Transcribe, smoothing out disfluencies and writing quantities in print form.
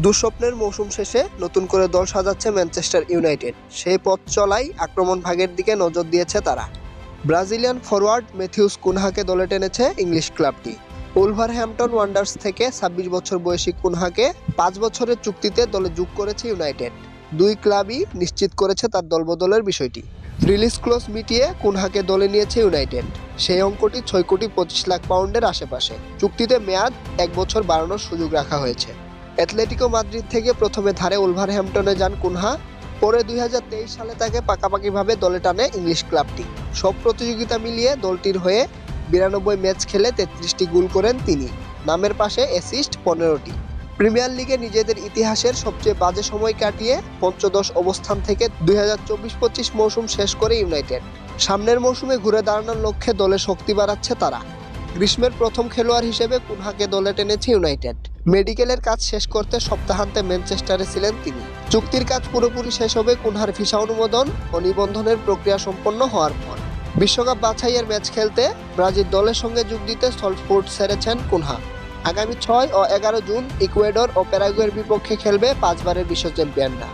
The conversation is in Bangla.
দুঃস্বপ্নের মৌসুম শেষে নতুন করে দল সাজাচ্ছে ম্যানচেস্টার ইউনাইটেড। সেই পথ চলাই আক্রমণ ভাগের দিকে নজর দিয়েছে তারা। ব্রাজিলিয়ান ফরওয়ার্ড ম্যাথিউস কুনহাকে দলে টেনেছে ইংলিশ ক্লাবটি। উলভারহ্যাম্পটন ওয়ান্ডার্স থেকে ২৬ বছর বয়সী কুনহাকে ৫ বছরের চুক্তিতে দলে যোগ করেছে ইউনাইটেড। দুই ক্লাবই নিশ্চিত করেছে তার দলবদলের বিষয়টি। রিলিজ ক্লোজ মিটিয়ে কুনহাকে দলে নিয়েছে ইউনাইটেড। সেই অঙ্কটি ৬ কোটি ২৫ লাখ পাউন্ডের আশেপাশে। চুক্তিতে মেয়াদ ১ বছর বাড়ানোর সুযোগ রাখা হয়েছে। অ্যাটলেটিকো মাদ্রিদ থেকে প্রথমে ধারে উলভারহ্যাম্পটনে যান কুনহা। পরে ২০২৩ সালে তাকে পাকাপাকিভাবে দলে টানে ইংলিশ ক্লাবটি। সব প্রতিযোগিতা মিলিয়ে দলটির হয়ে ৯২ ম্যাচ খেলে ৩৩টি গোল করেন তিনি। নামের পাশে অ্যাসিস্ট ১৫টি। প্রিমিয়ার লিগে নিজেদের ইতিহাসের সবচেয়ে বাজে সময় কাটিয়ে পঞ্চদশ অবস্থান থেকে ২০২৪-২৫ মৌসুম শেষ করে ইউনাইটেড সামনের মৌসুমে ঘুরে দাঁড়ানোর লক্ষ্যে দলে শক্তি বাড়াচ্ছে তারা। গ্রীষ্মের প্রথম খেলোয়াড় হিসেবে কুনহাকে দলে টেনেছে ইউনাইটেড। মেডিকেলের কাজ শেষ করতে সপ্তাহান্তে ম্যানচেস্টারে ছিলেন তিনি। চুক্তির কাজ পুরোপুরি শেষ হবে কুনহার ভিসা অনুমোদন ও নিবন্ধনের প্রক্রিয়া সম্পন্ন হওয়ার পর। বিশ্বকাপ বাছাইয়ের ম্যাচ খেলতে ব্রাজিল দলের সঙ্গে যোগ দিতে সল্টফোর্ড ছেড়েছেন কুনহা। আগামী ৬ ও ১১ জুন ইকুয়েডর ও প্যারাগুয়ের বিপক্ষে খেলবে ৫ বারের বিশ্ব চ্যাম্পিয়নরা।